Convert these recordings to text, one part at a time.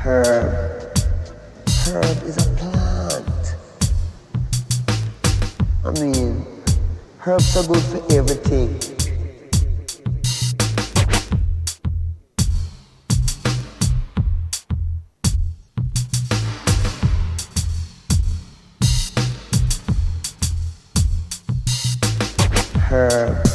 Herb. Herb is a plant. I mean, herbs are good for everything. Herb.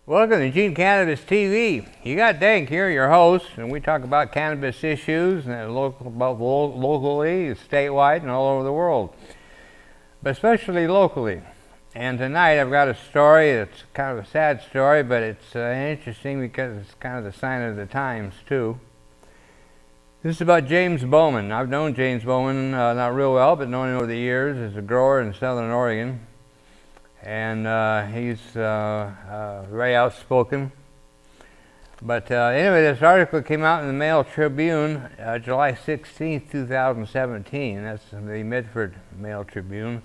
Welcome to Eugene Cannabis TV. You got DanK here, your host, and we talk about cannabis issues and locally, statewide, and all over the world, but especially locally. And tonight I've got a story. It's kind of a sad story, but it's interesting because it's kind of the sign of the times too. This is about James Bowman. I've known James Bowman not real well, but known him over the years as a grower in Southern Oregon. And he's very outspoken. But anyway, this article came out in the Mail Tribune, July 16th, 2017. That's the Medford Mail Tribune.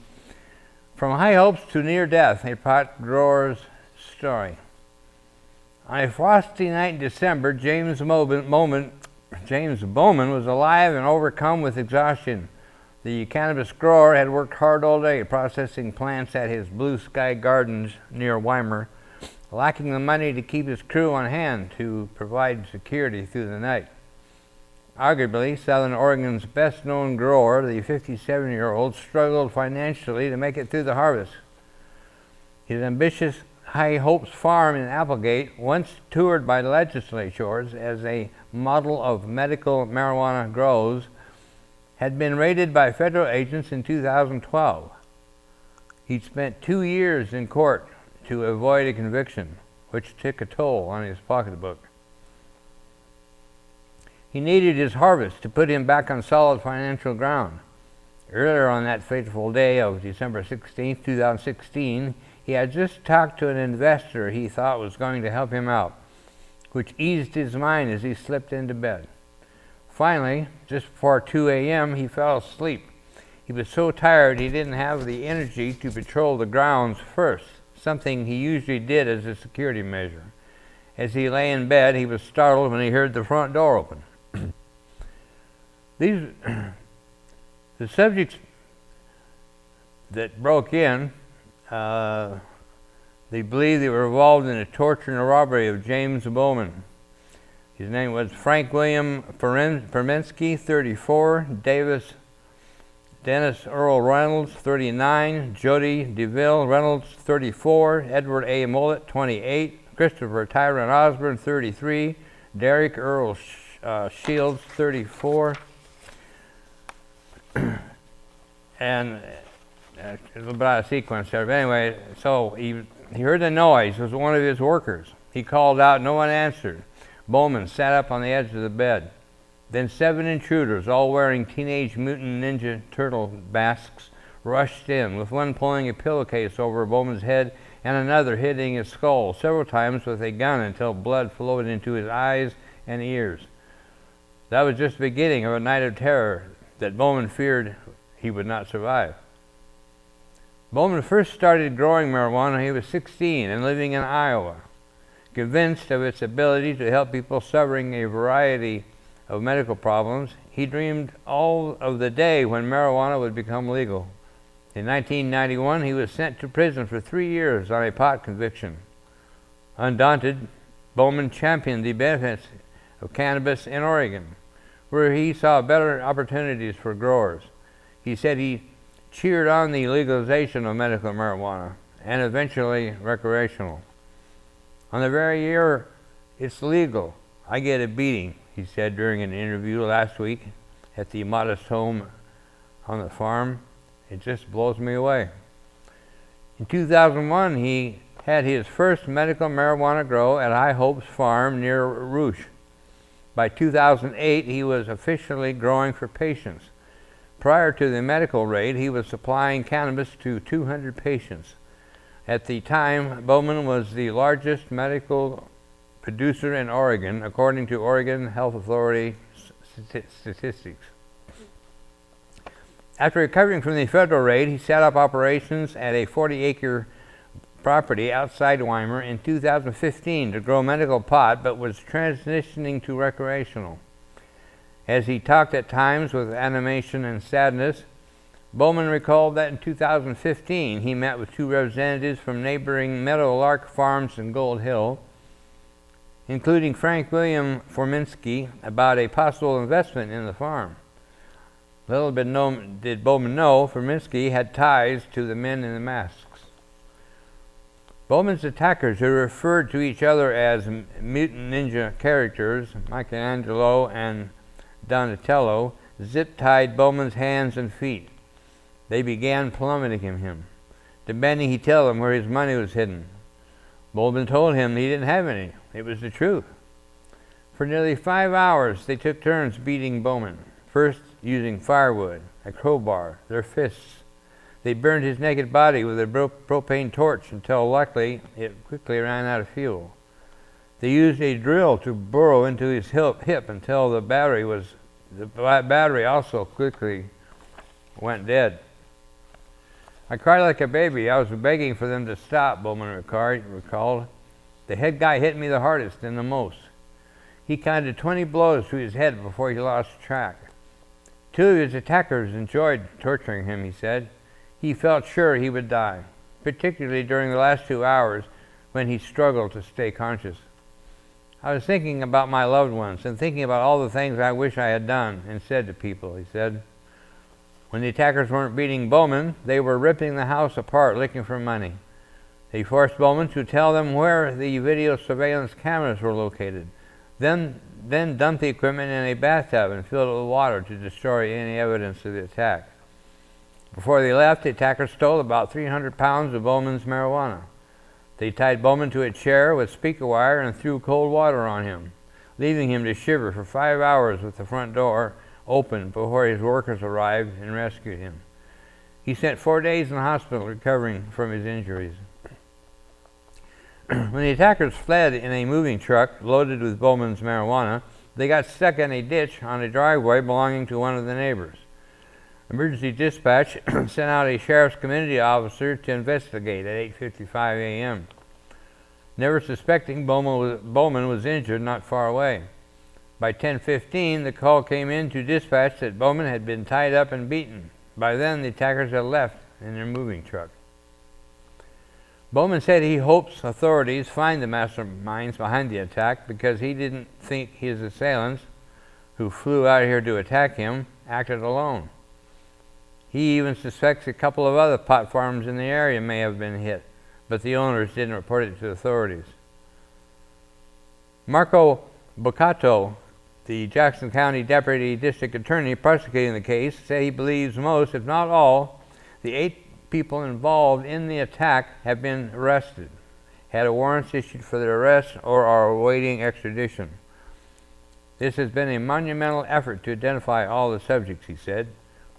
From high hopes to near death, a pot grower's story. On a frosty night in December, James Bowman was alive and overcome with exhaustion. The cannabis grower had worked hard all day processing plants at his Blue Sky Gardens near Weimar, lacking the money to keep his crew on hand to provide security through the night. Arguably, Southern Oregon's best-known grower, the 57-year-old, struggled financially to make it through the harvest. His ambitious High Hopes farm in Applegate, once toured by legislators as a model of medical marijuana grows, had been raided by federal agents in 2012. He'd spent 2 years in court to avoid a conviction, which took a toll on his pocketbook. He needed his harvest to put him back on solid financial ground. Earlier on that fateful day of December 16, 2016, he had just talked to an investor he thought was going to help him out, which eased his mind as he slipped into bed. Finally, just before 2 a.m., he fell asleep. He was so tired he didn't have the energy to patrol the grounds first, something he usually did as a security measure. As he lay in bed, he was startled when he heard the front door open. The subjects that broke in, they believe they were involved in the torture and robbery of James Bowman. His name was Frank William Permensky, 34, Dennis Earl Reynolds, 39, Jody DeVille Reynolds, 34, Edward A. Mullet, 28, Christopher Tyron Osborne, 33, Derek Earl Shields, 34, and a little bit out of sequence there. But anyway, so he heard the noise. It was one of his workers. He called out. No one answered. Bowman sat up on the edge of the bed. Then 7 intruders, all wearing Teenage Mutant Ninja Turtle masks, rushed in, with one pulling a pillowcase over Bowman's head and another hitting his skull several times with a gun until blood flowed into his eyes and ears. That was just the beginning of a night of terror that Bowman feared he would not survive. Bowman first started growing marijuana when he was 16 and living in Iowa. Convinced of its ability to help people suffering a variety of medical problems, he dreamed all of the day when marijuana would become legal. In 1991, he was sent to prison for 3 years on a pot conviction. Undaunted, Bowman championed the benefits of cannabis in Oregon, where he saw better opportunities for growers. He said he cheered on the legalization of medical marijuana and eventually recreational. On the very year it's legal, I get a beating, he said during an interview last week at the modest home on the farm. It just blows me away. In 2001, he had his first medical marijuana grow at High Hopes Farm near Rouge. By 2008, he was officially growing for patients. Prior to the medical raid, he was supplying cannabis to 200 patients. At the time, Bowman was the largest medical producer in Oregon, according to Oregon Health Authority statistics. After recovering from the federal raid, he set up operations at a 40-acre property outside Weimar in 2015 to grow medical pot, but was transitioning to recreational. As he talked at times with animation and sadness, Bowman recalled that in 2015 he met with 2 representatives from neighboring Meadowlark Farms in Gold Hill, including Frank William Forminski, about a possible investment in the farm. Little did Bowman know Forminski had ties to the men in the masks. Bowman's attackers, who referred to each other as mutant ninja characters, Michelangelo and Donatello, zip-tied Bowman's hands and feet. They began plummeting him, demanding he tell them where his money was hidden. Bowman told him he didn't have any. It was the truth. For nearly 5 hours, they took turns beating Bowman, first using firewood, a crowbar, their fists. They burned his naked body with a propane torch until, luckily, it quickly ran out of fuel. They used a drill to burrow into his hip until the battery also quickly went dead. I cried like a baby. I was begging for them to stop, Bowman recalled. The head guy hit me the hardest and the most. He counted 20 blows to his head before he lost track. 2 of his attackers enjoyed torturing him, he said. He felt sure he would die, particularly during the last 2 hours when he struggled to stay conscious. I was thinking about my loved ones and thinking about all the things I wish I had done and said to people, he said. When the attackers weren't beating Bowman, they were ripping the house apart looking for money. They forced Bowman to tell them where the video surveillance cameras were located, then dumped the equipment in a bathtub and filled it with water to destroy any evidence of the attack. Before they left, the attackers stole about 300 pounds of Bowman's marijuana. They tied Bowman to a chair with speaker wire and threw cold water on him, leaving him to shiver for 5 hours with the front door open before his workers arrived and rescued him. He spent 4 days in the hospital recovering from his injuries. When the attackers fled in a moving truck loaded with Bowman's marijuana, they got stuck in a ditch on a driveway belonging to one of the neighbors. Emergency dispatch sent out a sheriff's community officer to investigate at 8:55 a.m. Never suspecting Bowman was injured not far away. By 10:15, the call came in to dispatch that Bowman had been tied up and beaten. By then, the attackers had left in their moving truck. Bowman said he hopes authorities find the masterminds behind the attack because he didn't think his assailants, who flew out here to attack him, acted alone. He even suspects a couple of other pot farms in the area may have been hit, but the owners didn't report it to authorities. Marco Boccato, the Jackson County Deputy District Attorney prosecuting the case, said he believes most, if not all, the 8 people involved in the attack have been arrested, had a warrant issued for their arrest, or are awaiting extradition. This has been a monumental effort to identify all the subjects, he said.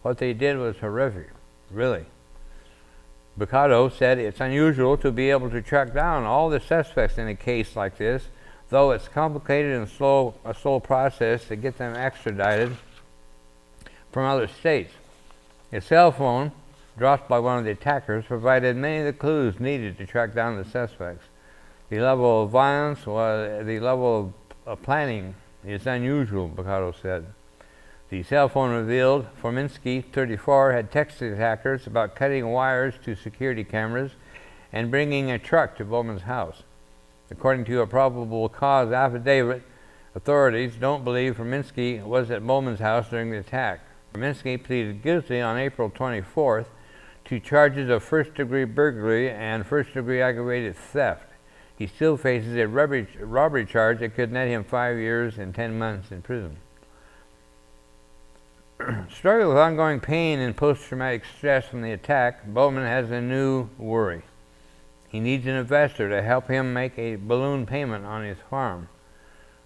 What they did was horrific, really. Boccato said it's unusual to be able to track down all the suspects in a case like this, though it's complicated and a slow process to get them extradited from other states. A cell phone dropped by one of the attackers provided many of the clues needed to track down the suspects. The level of violence, the level of planning is unusual, Boccato said. The cell phone revealed Forminski, 34, had texted attackers about cutting wires to security cameras and bringing a truck to Bowman's house. According to a probable cause affidavit, authorities don't believe Forminski was at Bowman's house during the attack. Forminski pleaded guilty on April 24th to charges of first-degree burglary and first-degree aggravated theft. He still faces a robbery charge that could net him 5 years and 10 months in prison. Struggling with ongoing pain and post-traumatic stress from the attack, Bowman has a new worry. He needs an investor to help him make a balloon payment on his farm.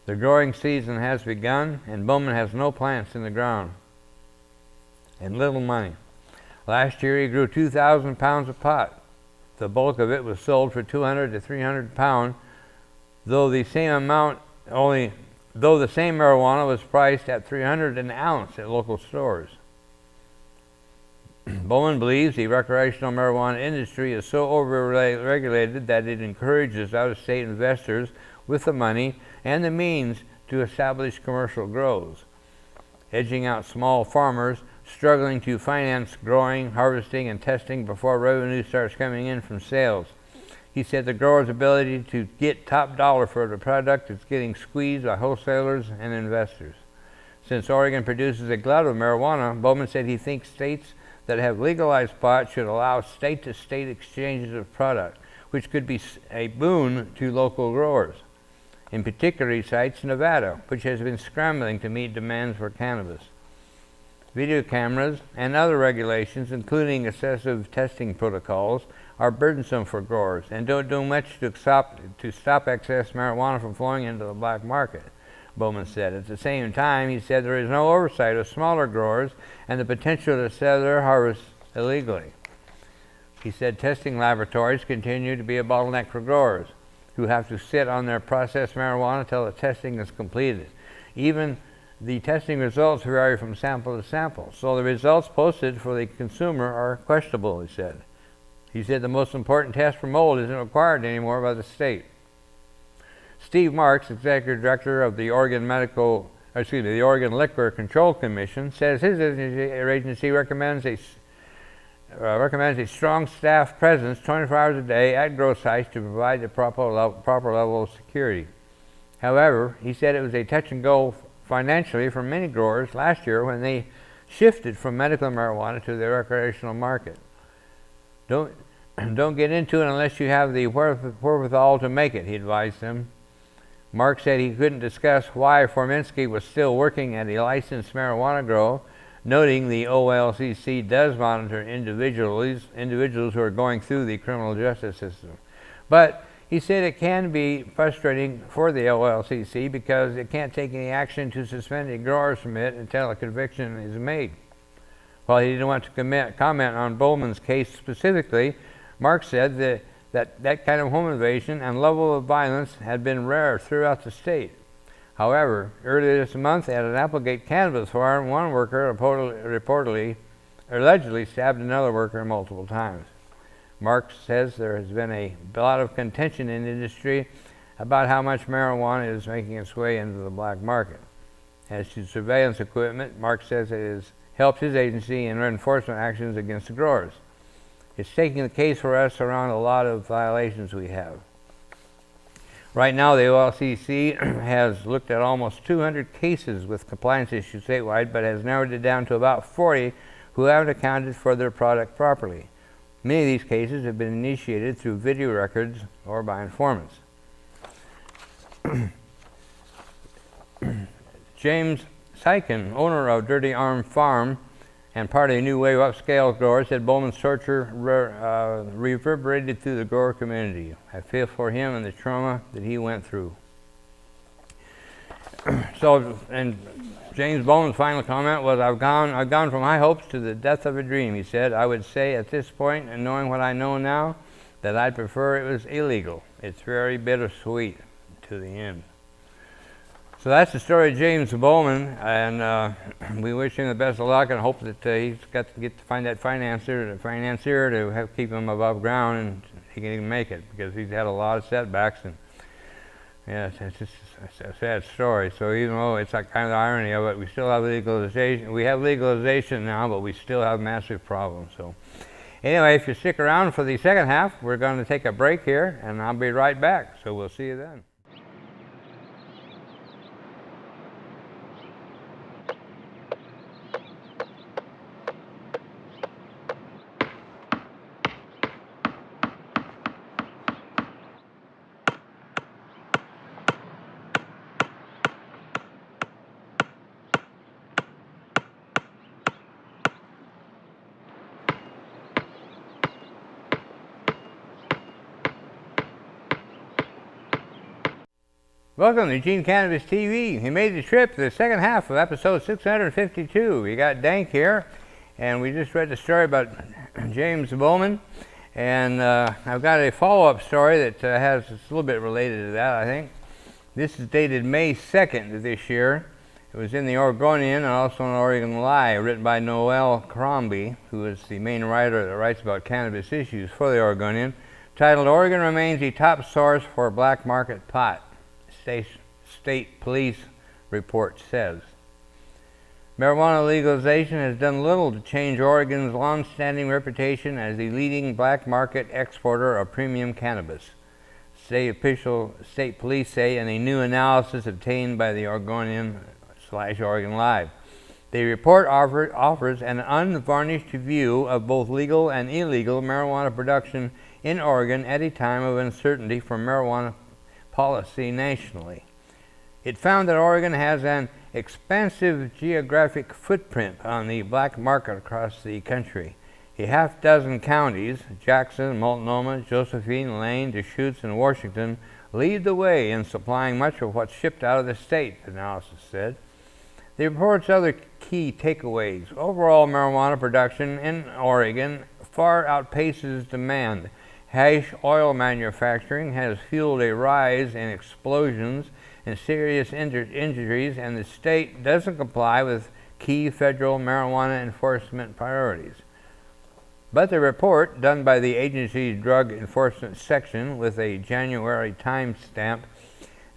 The growing season has begun, and Bowman has no plants in the ground and little money. Last year he grew 2,000 pounds of pot. The bulk of it was sold for 200 to 300 pounds, though the same marijuana was priced at $300 an ounce at local stores. Bowman believes the recreational marijuana industry is so over-regulated that it encourages out-of-state investors with the money and the means to establish commercial grows, edging out small farmers struggling to finance growing, harvesting, and testing before revenue starts coming in from sales. He said the growers' ability to get top dollar for the product is getting squeezed by wholesalers and investors. Since Oregon produces a glut of marijuana, Bowman said he thinks states that have legalized pot should allow state-to-state exchanges of product, which could be a boon to local growers. In particular, he cites Nevada, which has been scrambling to meet demands for cannabis. Video cameras and other regulations, including excessive testing protocols, are burdensome for growers and don't do much to stop excess marijuana from flowing into the black market, Bowman said. At the same time, he said there is no oversight of smaller growers and the potential to sell their harvest illegally. He said testing laboratories continue to be a bottleneck for growers who have to sit on their processed marijuana until the testing is completed. Even the testing results vary from sample to sample, so the results posted for the consumer are questionable, he said. He said the most important test for mold isn't required anymore by the state. Steve Marks, executive director of the Oregon Liquor Control Commission, says his agency recommends a strong staff presence 24 hours a day at grow sites to provide the proper level of security. However, he said it was a touch and go financially for many growers last year when they shifted from medical marijuana to the recreational market. Don't get into it unless you have the wherewithal to make it, he advised them. Mark said he couldn't discuss why Forminski was still working at a licensed marijuana grow, noting the OLCC does monitor individuals who are going through the criminal justice system. But he said it can be frustrating for the OLCC because it can't take any action to suspend a grower's permit until a conviction is made. While he didn't want to comment on Bowman's case specifically, Mark said that kind of home invasion and level of violence had been rare throughout the state. However, earlier this month at an Applegate cannabis farm, one worker allegedly stabbed another worker multiple times. Mark says there has been a lot of contention in the industry about how much marijuana is making its way into the black market. As to surveillance equipment, Mark says it has helped his agency in enforcement actions against the growers. It's taking the case for us around a lot of violations we have. Right now, the OLCC has looked at almost 200 cases with compliance issues statewide, but has narrowed it down to about 40 who haven't accounted for their product properly. Many of these cases have been initiated through video records or by informants. James Bowman, owner of Dirty Arm Farm and part of a new wave of upscale growers, said Bowman's torture reverberated through the grower community. I feel for him and the trauma that he went through. And James Bowman's final comment was, I've gone from high hopes to the death of a dream. He said, I would say at this point, and knowing what I know now, that I'd prefer it was illegal. It's very bittersweet to the end. So that's the story of James Bowman, and we wish him the best of luck and hope that he's got to find that financier to keep him above ground and he can even make it, because he's had a lot of setbacks, and yeah, it's just a sad story. So even though it's like kind of the irony of it, we still have legalization. We have legalization now, but we still have massive problems. So anyway, if you stick around for the second half, we're going to take a break here, and I'll be right back. So we'll see you then. Welcome to Eugene Cannabis TV. He made the trip to the second half of episode 652. We got DanK here, and we just read the story about James Bowman, and I've got a follow-up story that it's a little bit related to that, I think. This is dated May 2nd of this year, It was in the Oregonian and also in Oregon Live, written by Noel Crombie, who is the main writer that writes about cannabis issues for the Oregonian, titled "Oregon Remains a Top Source for Black Market Pot," State Police report says. Marijuana legalization has done little to change Oregon's long-standing reputation as the leading black market exporter of premium cannabis. State police say in a new analysis obtained by the Oregonian/Oregon Live. The report offers an unvarnished view of both legal and illegal marijuana production in Oregon at a time of uncertainty for marijuana policy nationally. It found that Oregon has an expansive geographic footprint on the black market across the country. A half-dozen counties, Jackson, Multnomah, Josephine, Lane, Deschutes, and Washington, lead the way in supplying much of what's shipped out of the state, the analysis said. The report's other key takeaways: overall marijuana production in Oregon far outpaces demand. Hash oil manufacturing has fueled a rise in explosions and serious injuries, and the state doesn't comply with key federal marijuana enforcement priorities. But the report, done by the agency's Drug Enforcement Section with a January timestamp,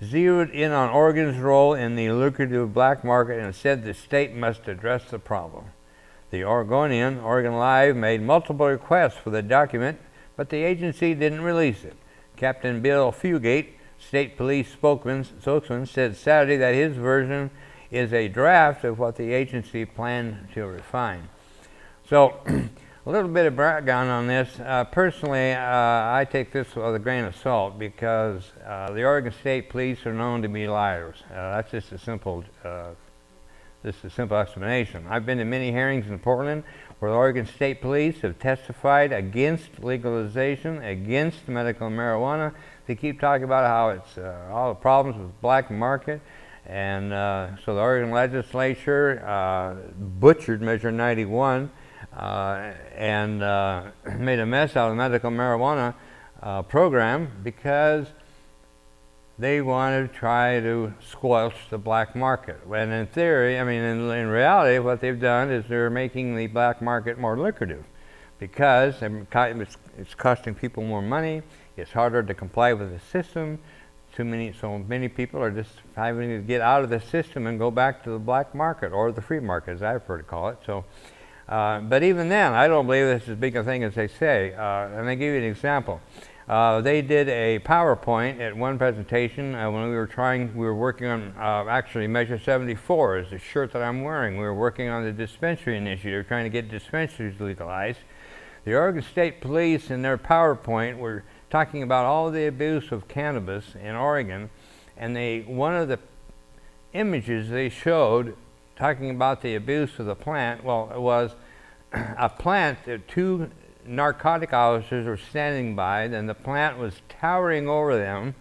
zeroed in on Oregon's role in the lucrative black market and said the state must address the problem. The Oregonian, Oregon Live, made multiple requests for the document, but the agency didn't release it. Captain Bill Fugate, state police spokesman, said Saturday that his version is a draft of what the agency planned to refine. So, a little bit of background on this. Personally, I take this with a grain of salt because the Oregon State Police are known to be liars. That's just a simple explanation. I've been to many hearings in Portland where the Oregon State Police have testified against legalization, against medical marijuana. They keep talking about how it's all the problems with black market. And so the Oregon legislature butchered Measure 91 and made a mess out of the medical marijuana program because they wanted to try to squelch the black market. When in theory, I mean, in reality, what they've done is they're making the black market more lucrative because it's costing people more money. It's harder to comply with the system. So many people are just having to get out of the system and go back to the black market or the free market, as I prefer to call it. So, but even then, I don't believe this is as big a thing as they say. And I give you an example. They did a PowerPoint at one presentation when we were working on actually Measure 74 is the shirt that I'm wearing. We were working on the dispensary initiative, trying to get dispensaries legalized. The Oregon State Police in their PowerPoint were talking about all the abuse of cannabis in Oregon, and one of the images they showed talking about the abuse of the plant, well, it was a plant that two narcotic officers were standing by, and the plant was towering over them,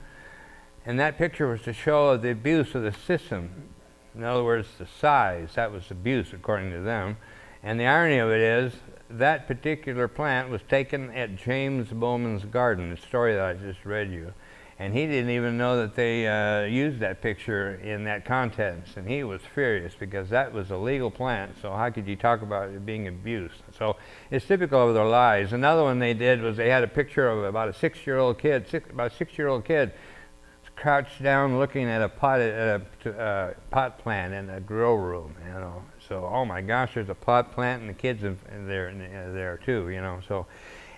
and that picture was to show the abuse of the system. In other words, the size, that was abuse according to them. And the irony of it is that particular plant was taken at James Bowman's garden, the story that I just read you. And he didn't even know that they used that picture in that context. And he was furious because that was a legal plant. So how could you talk about it being abused? So it's typical of their lies. Another one they did was they had a picture of about a six-year-old kid crouched down looking at a pot plant in a grow room, you know. So, oh my gosh, there's a pot plant and the kids there too, you know. So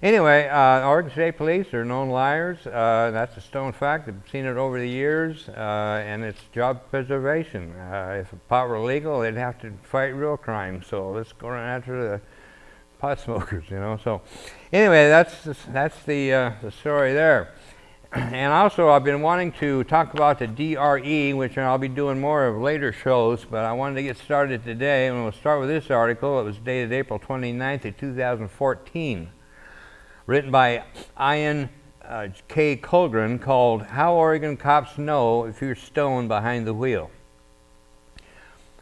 anyway, Oregon State Police are known liars. That's a stone fact. I've seen it over the years, and it's job preservation. If pot were legal, they'd have to fight real crime. So let's go right after the pot smokers, you know. So anyway, that's the story there. And also, I've been wanting to talk about the DRE, which I'll be doing more of later shows, but I wanted to get started today, and we'll start with this article. It was dated April 29th of 2014, written by Ian K. Colgren, called "How Oregon Cops Know If You're Stoned Behind the Wheel."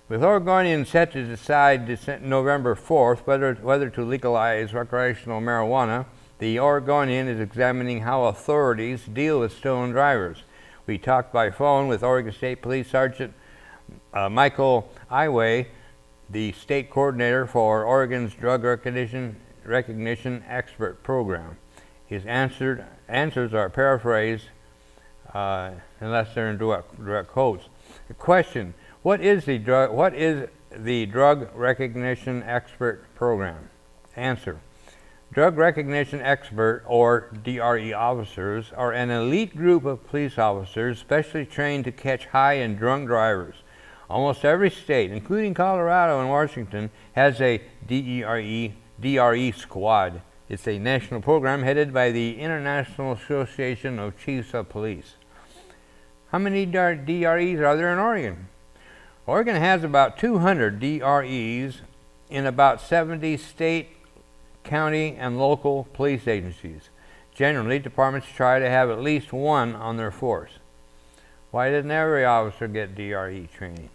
With Oregonians set to decide November 4th whether to legalize recreational marijuana, the Oregonian is examining how authorities deal with stoned drivers. We talked by phone with Oregon State Police Sergeant Michael Iway, the state coordinator for Oregon's Drug Recognition Expert Program. His answers are paraphrased unless they're in direct quotes. The question: What is the Drug Recognition Expert Program? Answer: Drug Recognition Expert, or DRE officers, are an elite group of police officers specially trained to catch high and drunk drivers. Almost every state, including Colorado and Washington, has a DRE squad. It's a national program headed by the International Association of Chiefs of Police. How many DREs are there in Oregon? Oregon has about 200 DREs in about 70 state, county, and local police agencies. Generally, departments try to have at least one on their force. Why doesn't every officer get DRE training?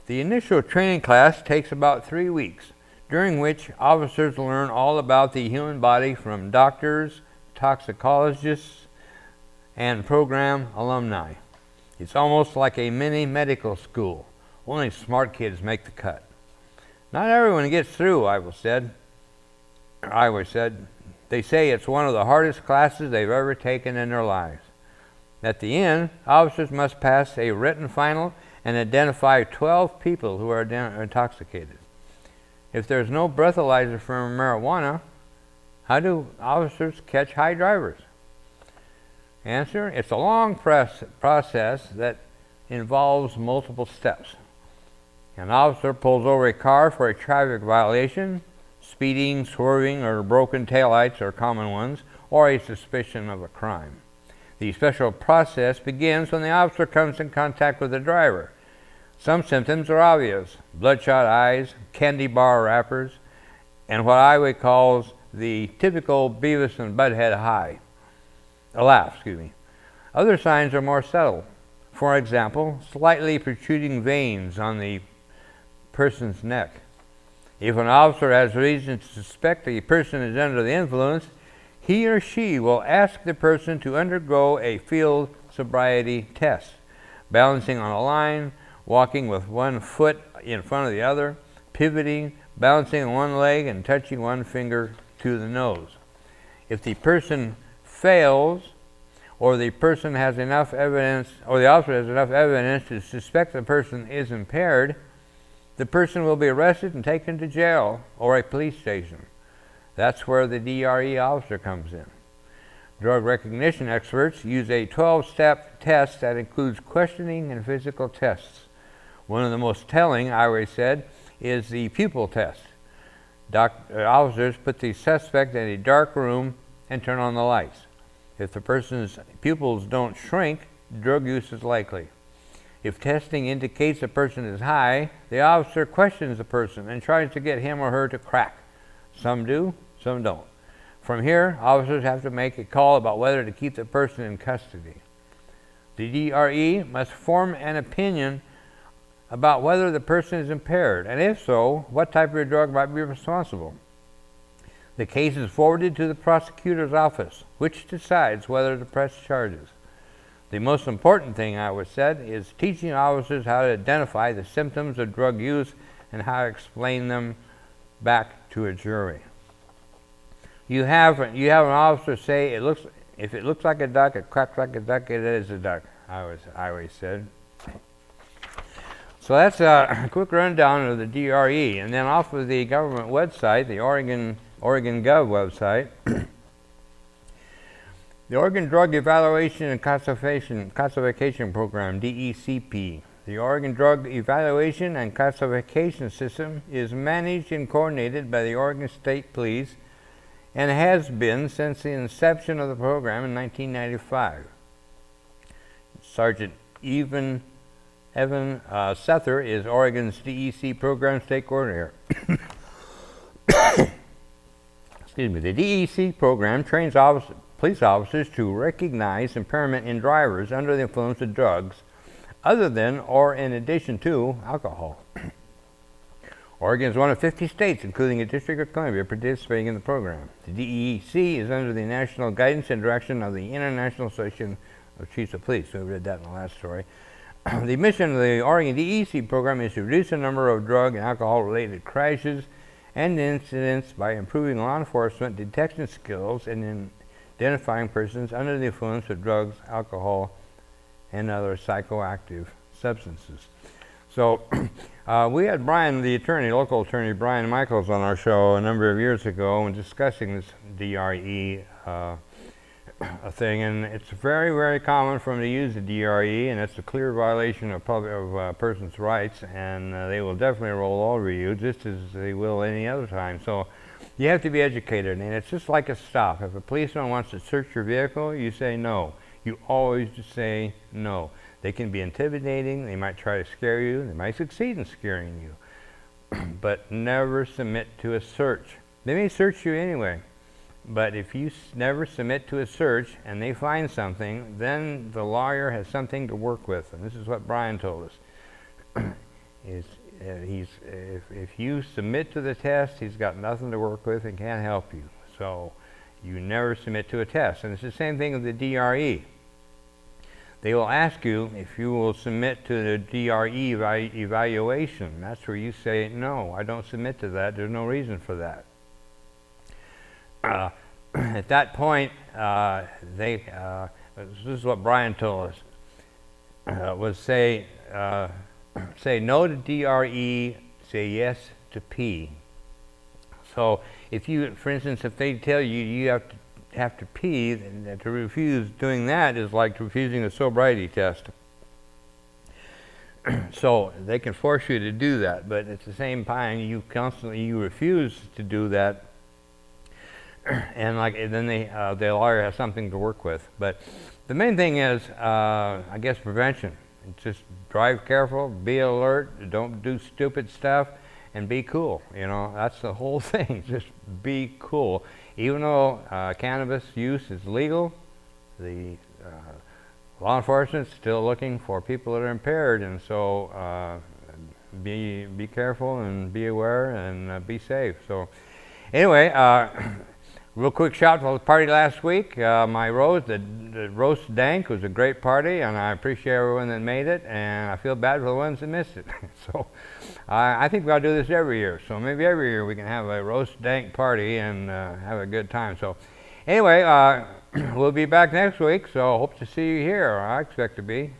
The initial training class takes about 3 weeks, during which officers learn all about the human body from doctors, toxicologists, and program alumni. It's almost like a mini medical school. Only smart kids make the cut. Not everyone gets through, Iway said. They say it's one of the hardest classes they've ever taken in their lives. At the end, officers must pass a written final and identify 12 people who are intoxicated. If there's no breathalyzer for marijuana, how do officers catch high drivers? Answer: It's a long process that involves multiple steps. An officer pulls over a car for a traffic violation. Speeding, swerving, or broken taillights are common ones, or a suspicion of a crime. The special process begins when the officer comes in contact with the driver. Some symptoms are obvious: bloodshot eyes, candy bar wrappers, and what Iway calls the typical Beavis and Butthead laugh. Other signs are more subtle. For example, slightly protruding veins on the person's neck. If an officer has reason to suspect the person is under the influence, he or she will ask the person to undergo a field sobriety test, balancing on a line, walking with one foot in front of the other, pivoting, balancing on one leg, and touching one finger to the nose. If the person fails, or the person has enough evidence, or the officer has enough evidence to suspect the person is impaired, the person will be arrested and taken to jail or a police station. That's where the DRE officer comes in. Drug recognition experts use a 12-step test that includes questioning and physical tests. One of the most telling, Iway said, is the pupil test. Officers put the suspect in a dark room and turn on the lights. If the person's pupils don't shrink, drug use is likely. If testing indicates a person is high, the officer questions the person and tries to get him or her to crack. Some do, some don't. From here, officers have to make a call about whether to keep the person in custody. The DRE must form an opinion about whether the person is impaired, and if so, what type of drug might be responsible. The case is forwarded to the prosecutor's office, which decides whether to press charges. The most important thing, Iway said, is teaching officers how to identify the symptoms of drug use and how to explain them back to a jury. You have an officer say, if it looks like a duck, it quacks like a duck, it is a duck, Iway said. So that's a quick rundown of the DRE. And then off of the government website, the Oregon Gov website, the Oregon Drug Evaluation and Classification Program, DECP. The Oregon Drug Evaluation and Classification System is managed and coordinated by the Oregon State Police and has been since the inception of the program in 1995. Sergeant Evan Sether is Oregon's DEC Program State Coordinator. Excuse me. The DEC program trains police officers to recognize impairment in drivers under the influence of drugs other than or in addition to alcohol. Oregon is one of 50 states, including the District of Columbia, participating in the program. The DEC is under the national guidance and direction of the International Association of Chiefs of Police. We read that in the last story. The mission of the Oregon DEC program is to reduce the number of drug and alcohol-related crashes and incidents by improving law enforcement detection skills and in identifying persons under the influence of drugs, alcohol, and other psychoactive substances. So we had Brian, the attorney, local attorney Brian Michaels, on our show a number of years ago and discussing this DRE thing, and it's very, very common for them to use the DRE, and it's a clear violation of person's rights, and they will definitely roll over you just as they will any other time. So you have to be educated, and it's just like a stop. If a policeman wants to search your vehicle, you say no. You always just say no. They can be intimidating, they might try to scare you, they might succeed in scaring you, but never submit to a search. They may search you anyway. But if you never submit to a search and they find something, then the lawyer has something to work with. And this is what Brian told us. If you submit to the test, he's got nothing to work with and can't help you. So you never submit to a test. And it's the same thing with the DRE. They will ask you if you will submit to the DRE evaluation. That's where you say, no, I don't submit to that. There's no reason for that. At that point, this is what Brian told us, was say no to DRE, say yes to P. So if you, for instance, if they tell you you have to pee, then to refuse doing that is like refusing a sobriety test. So they can force you to do that, but at the same time, you refuse to do that. And then the lawyer has something to work with. But the main thing is, I guess, prevention. Just drive careful, be alert, don't do stupid stuff, and be cool. You know, that's the whole thing. Just be cool. Even though cannabis use is legal, the law enforcement is still looking for people that are impaired, and so be careful and be aware and be safe. So anyway. Real quick shout for the party last week. My roast, the roast DanK, was a great party, and I appreciate everyone that made it, and I feel bad for the ones that missed it. So I think we ought to do this every year. So maybe every year we can have a roast DanK party and have a good time. So anyway, we'll be back next week, so hope to see you here. I expect to be.